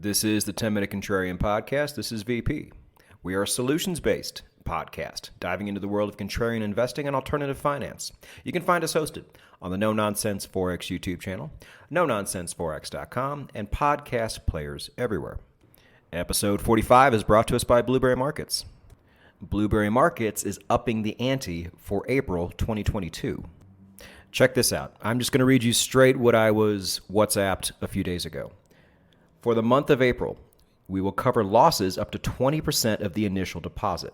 This is the 10-Minute Contrarian Podcast. This is VP. We are a solutions-based podcast, diving into the world of contrarian investing and alternative finance. You can find us hosted on the No Nonsense Forex YouTube channel, NoNonsenseForex.com, and podcast players everywhere. Episode 45 is brought to us by Blueberry Markets. Blueberry Markets is upping the ante for April 2022. Check this out. I'm just going to read you straight what I was WhatsApped a few days ago. For the month of April, we will cover losses up to 20% of the initial deposit.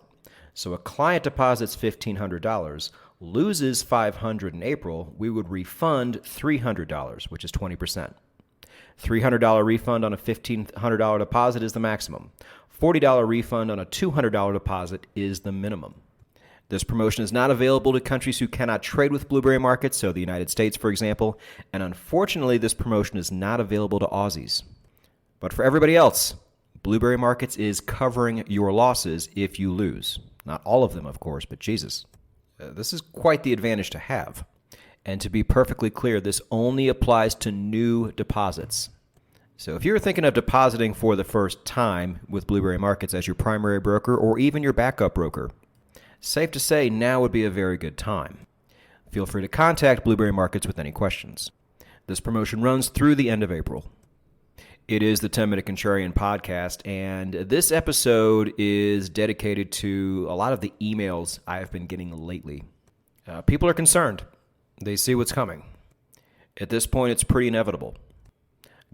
So a client deposits $1,500, loses $500 in April, we would refund $300, which is 20%. $300 refund on a $1,500 deposit is the maximum. $40 refund on a $200 deposit is the minimum. This promotion is not available to countries who cannot trade with Blueberry Markets, so the United States, for example, and unfortunately, this promotion is not available to Aussies. But for everybody else, Blueberry Markets is covering your losses if you lose. Not all of them, of course, but Jesus. This is quite the advantage to have. And to be perfectly clear, this only applies to new deposits. So if you're thinking of depositing for the first time with Blueberry Markets as your primary broker or even your backup broker, safe to say now would be a very good time. Feel free to contact Blueberry Markets with any questions. This promotion runs through the end of April. It is the 10-Minute Contrarian Podcast, and this episode is dedicated to a lot of the emails I have been getting lately. People are concerned. They see what's coming. At this point, it's pretty inevitable.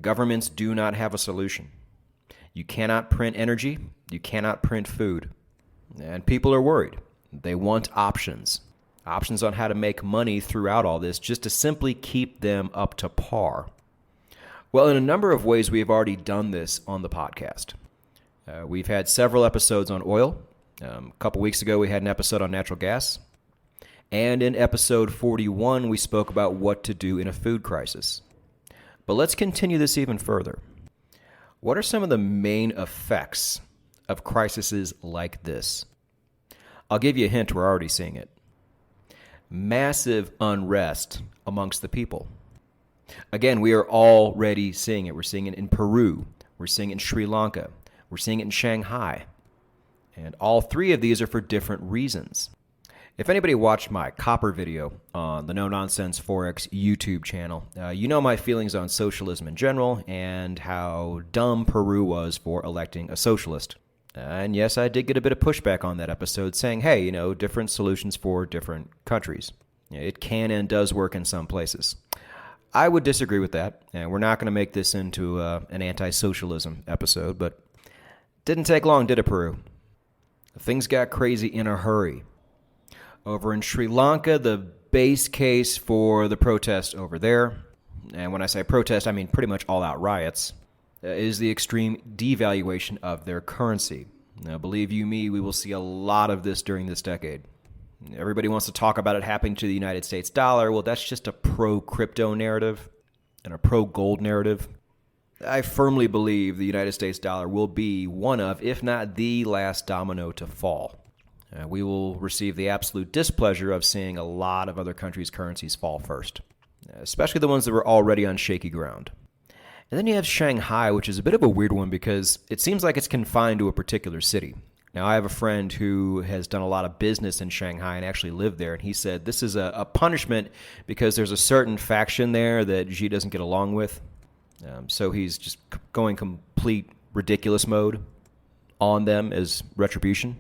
Governments do not have a solution. You cannot print energy. You cannot print food. And people are worried. They want options. Options on how to make money throughout all this just to simply keep them up to par. Well, in a number of ways, we have already done this on the podcast. We've had several episodes on oil. A couple weeks ago, we had an episode on natural gas. And in episode 41, we spoke about what to do in a food crisis. But let's continue this even further. What are some of the main effects of crises like this? I'll give you a hint. We're already seeing it. Massive unrest amongst the people. Again, we are already seeing it. We're seeing it in Peru. We're seeing it in Sri Lanka. We're seeing it in Shanghai. And all three of these are for different reasons. If anybody watched my copper video on the No Nonsense Forex YouTube channel, you know my feelings on socialism in general and how dumb Peru was for electing a socialist. And yes, I did get a bit of pushback on that episode saying, hey, different solutions for different countries. It can and does work in some places. I would disagree with that, and we're not going to make this into an anti-socialism episode, but didn't take long, did it, Peru? Things got crazy in a hurry. Over in Sri Lanka, the base case for the protest over there, and when I say protest, I mean pretty much all-out riots, is the extreme devaluation of their currency. Now, believe you me, we will see a lot of this during this decade. Everybody wants to talk about it happening to the United States dollar. Well, that's just a pro-crypto narrative and a pro-gold narrative. I firmly believe the United States dollar will be one of, if not the last domino to fall. We will receive the absolute displeasure of seeing a lot of other countries' currencies fall first, especially the ones that were already on shaky ground. And then you have Shanghai, which is a bit of a weird one because it seems like it's confined to a particular city. Now, I have a friend who has done a lot of business in Shanghai and actually lived there, and he said this is a punishment because there's a certain faction there that Xi doesn't get along with. So he's just going complete ridiculous mode on them as retribution.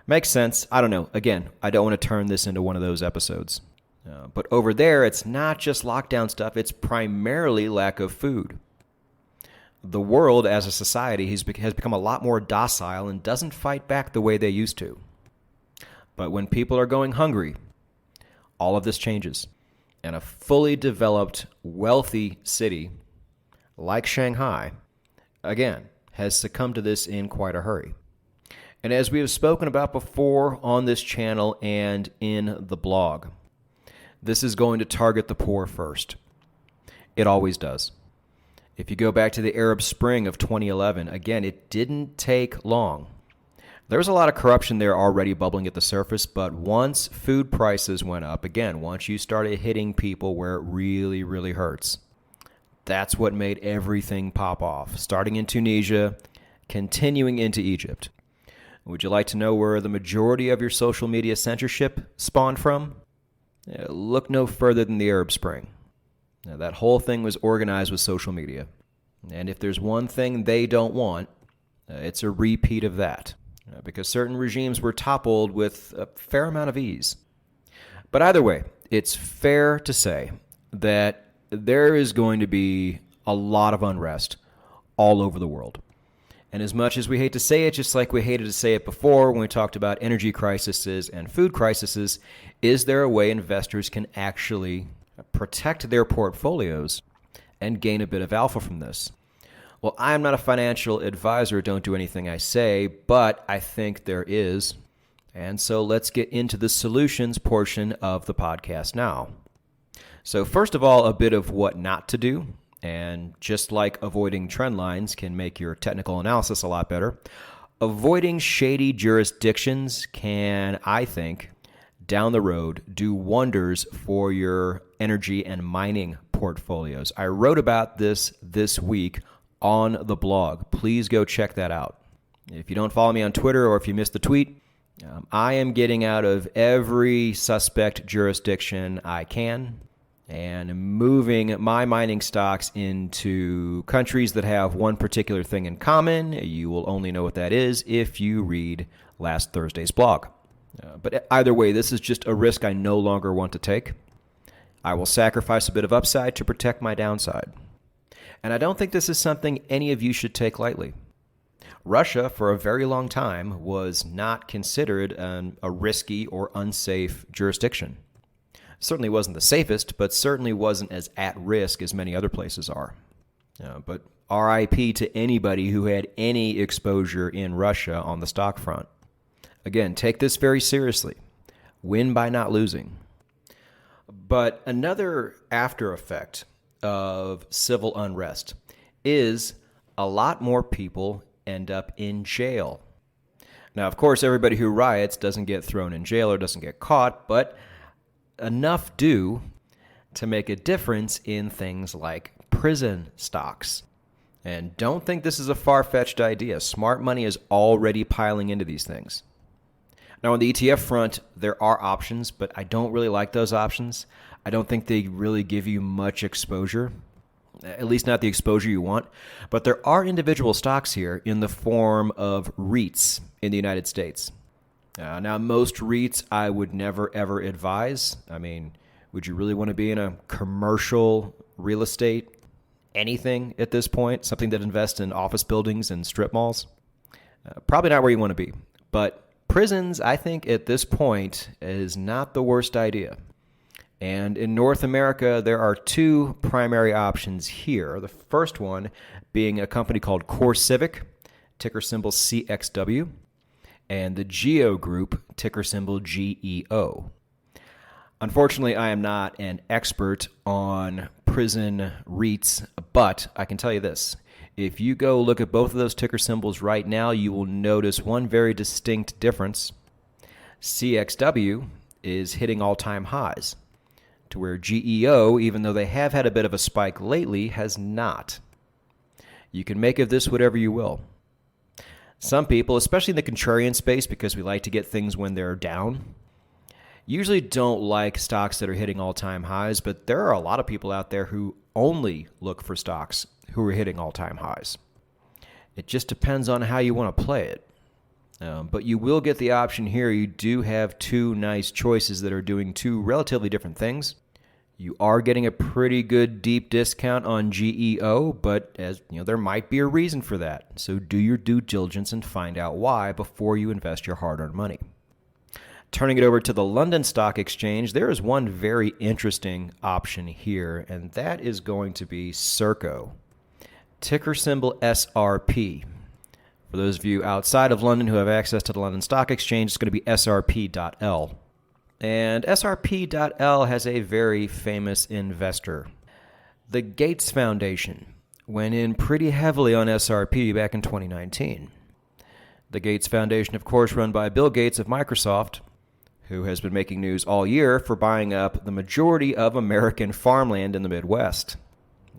Makes sense. I don't know. Again, I don't want to turn this into one of those episodes. But over there, it's not just lockdown stuff. It's primarily lack of food. The world as a society has become a lot more docile and doesn't fight back the way they used to. But when people are going hungry, all of this changes. And a fully developed, wealthy city like Shanghai, again, has succumbed to this in quite a hurry. And as we have spoken about before on this channel and in the blog, this is going to target the poor first. It always does. If you go back to the Arab Spring of 2011, again, it didn't take long. There was a lot of corruption there already bubbling at the surface, but once food prices went up, again, once you started hitting people where it really, really hurts, That's what made everything pop off, starting in Tunisia, continuing into Egypt. Would you like to know where the majority of your social media censorship spawned from? Look no further than the Arab Spring. Now, that whole thing was organized with social media. And if there's one thing they don't want, it's a repeat of that. Because certain regimes were toppled with a fair amount of ease. But either way, it's fair to say that there is going to be a lot of unrest all over the world. And as much as we hate to say it, just like we hated to say it before when we talked about energy crises and food crises, is there a way investors can actually protect their portfolios and gain a bit of alpha from this? Well, I'm not a financial advisor, don't do anything I say, but I think there is. And so let's get into the solutions portion of the podcast now. So first of all, a bit of what not to do. And just like avoiding trend lines can make your technical analysis a lot better, avoiding shady jurisdictions can, I think, down the road, do wonders for your energy and mining portfolios. I wrote about this week on the blog. Please go check that out. If you don't follow me on Twitter or if you missed the tweet, I am getting out of every suspect jurisdiction I can and moving my mining stocks into countries that have one particular thing in common. You will only know what that is if you read last Thursday's blog. But either way, this is just a risk I no longer want to take. I will sacrifice a bit of upside to protect my downside. And I don't think this is something any of you should take lightly. Russia, for a very long time, was not considered a risky or unsafe jurisdiction. Certainly wasn't the safest, but certainly wasn't as at risk as many other places are. But RIP to anybody who had any exposure in Russia on the stock front. Again, take this very seriously. Win by not losing. But another after effect of civil unrest is a lot more people end up in jail. Now, of course, everybody who riots doesn't get thrown in jail or doesn't get caught, but enough do to make a difference in things like prison stocks. And don't think this is a far-fetched idea. Smart money is already piling into these things. Now, on the ETF front, there are options, but I don't really like those options. I don't think they really give you much exposure, at least not the exposure you want. But there are individual stocks here in the form of REITs in the United States. Now, most REITs I would never, ever advise. I mean, would you really want to be in a commercial real estate, anything at this point, something that invests in office buildings and strip malls? Probably not where you want to be. But prisons, I think at this point, is not the worst idea. And in North America, there are two primary options here. The first one being a company called Core Civic, ticker symbol CXW, and the Geo Group, ticker symbol GEO. Unfortunately, I am not an expert on prison REITs, but I can tell you this. If you go look at both of those ticker symbols right now, you will notice one very distinct difference. CXW is hitting all-time highs, to where GEO, even though they have had a bit of a spike lately, has not. You can make of this whatever you will. Some people, especially in the contrarian space, because we like to get things when they're down, usually don't like stocks that are hitting all-time highs, but there are a lot of people out there who only look for stocks who are hitting all-time highs. It just depends on how you want to play it. But you will get the option here. You do have two nice choices that are doing two relatively different things. You are getting a pretty good deep discount on GEO, but as you know, there might be a reason for that. So do your due diligence and find out why before you invest your hard-earned money. Turning it over to the London Stock Exchange, there is one very interesting option here, and that is going to be Serco, ticker symbol SRP. For those of you outside of London who have access to the London Stock Exchange, it's going to be SRP.L. And SRP.L has a very famous investor. The Gates Foundation went in pretty heavily on SRP back in 2019. The Gates Foundation, of course, run by Bill Gates of Microsoft, who has been making news all year for buying up the majority of American farmland in the Midwest.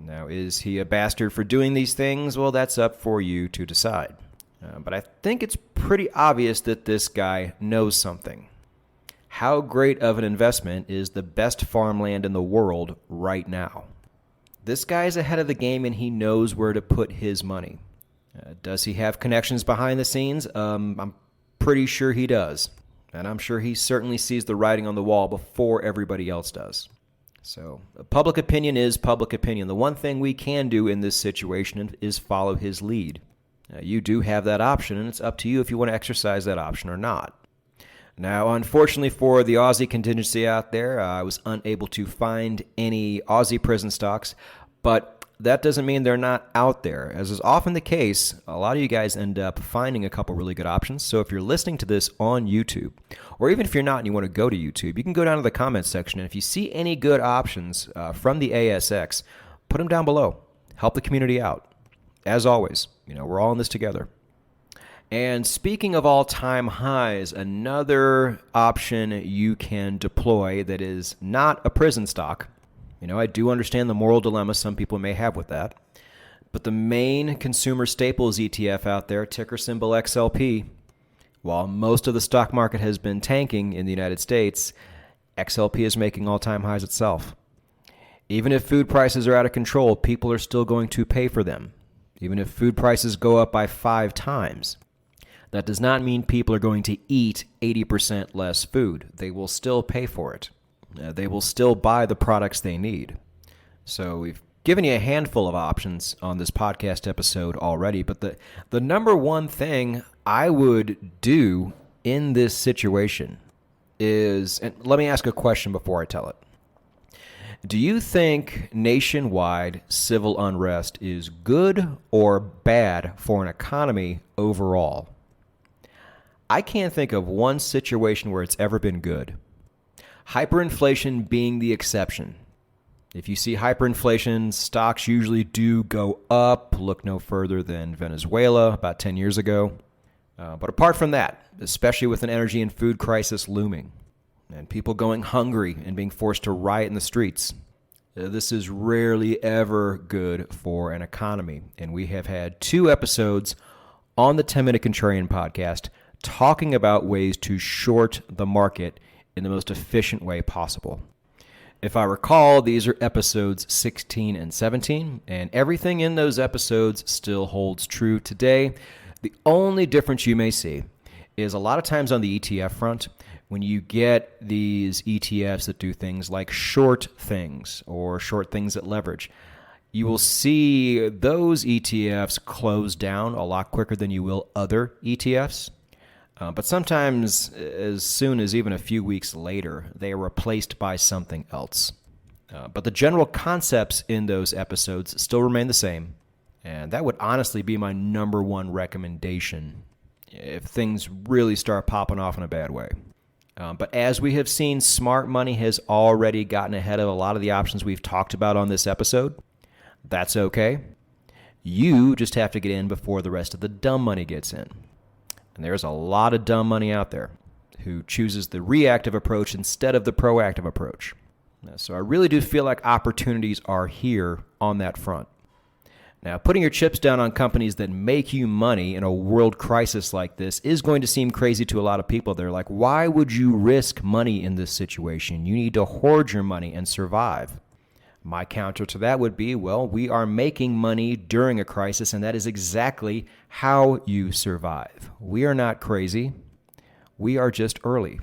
Now, is he a bastard for doing these things? Well, that's up for you to decide. But I think it's pretty obvious that this guy knows something. How great of an investment is the best farmland in the world right now? This guy's ahead of the game and he knows where to put his money. Does he have connections behind the scenes? I'm pretty sure he does. And I'm sure he certainly sees the writing on the wall before everybody else does. So, public opinion is public opinion. The one thing we can do in this situation is follow his lead. You do have that option, and it's up to you if you want to exercise that option or not. Now, unfortunately for the Aussie contingency out there, I was unable to find any Aussie prison stocks, but that doesn't mean they're not out there. As is often the case, a lot of you guys end up finding a couple really good options. So if you're listening to this on YouTube, or even if you're not and you want to go to YouTube, you can go down to the comments section, and if you see any good options from the ASX, put them down below. Help the community out. As always, we're all in this together. And speaking of all-time highs, another option you can deploy that is not a prison stock. I do understand the moral dilemma some people may have with that. But the main consumer staples ETF out there, ticker symbol XLP, while most of the stock market has been tanking in the United States, XLP is making all-time highs itself. Even if food prices are out of control, people are still going to pay for them. Even if food prices go up by 5 times. That does not mean people are going to eat 80% less food. They will still pay for it. They will still buy the products they need. So we've given you a handful of options on this podcast episode already, but the number one thing I would do in this situation is, and let me ask a question before I tell it. Do you think nationwide civil unrest is good or bad for an economy overall? I can't think of one situation where it's ever been good. Hyperinflation being the exception. If you see hyperinflation, stocks usually do go up. Look no further than Venezuela about 10 years ago. But apart from that, especially with an energy and food crisis looming, and people going hungry and being forced to riot in the streets, this is rarely ever good for an economy. And we have had 2 episodes on the 10-Minute Contrarian podcast talking about ways to short the market in the most efficient way possible. If I recall, these are episodes 16 and 17, and everything in those episodes still holds true today. The only difference you may see is a lot of times on the ETF front, when you get these ETFs that do things like short things or short things that leverage, you will see those ETFs close down a lot quicker than you will other ETFs. But sometimes, as soon as even a few weeks later, they are replaced by something else. But the general concepts in those episodes still remain the same. And that would honestly be my number one recommendation if things really start popping off in a bad way. But as we have seen, smart money has already gotten ahead of a lot of the options we've talked about on this episode. That's okay. You just have to get in before the rest of the dumb money gets in. And there's a lot of dumb money out there who chooses the reactive approach instead of the proactive approach. So I really do feel like opportunities are here on that front. Now, putting your chips down on companies that make you money in a world crisis like this is going to seem crazy to a lot of people. They're like, why would you risk money in this situation? You need to hoard your money and survive. My counter to that would be, well, we are making money during a crisis, and that is exactly how you survive. We are not crazy. We are just early.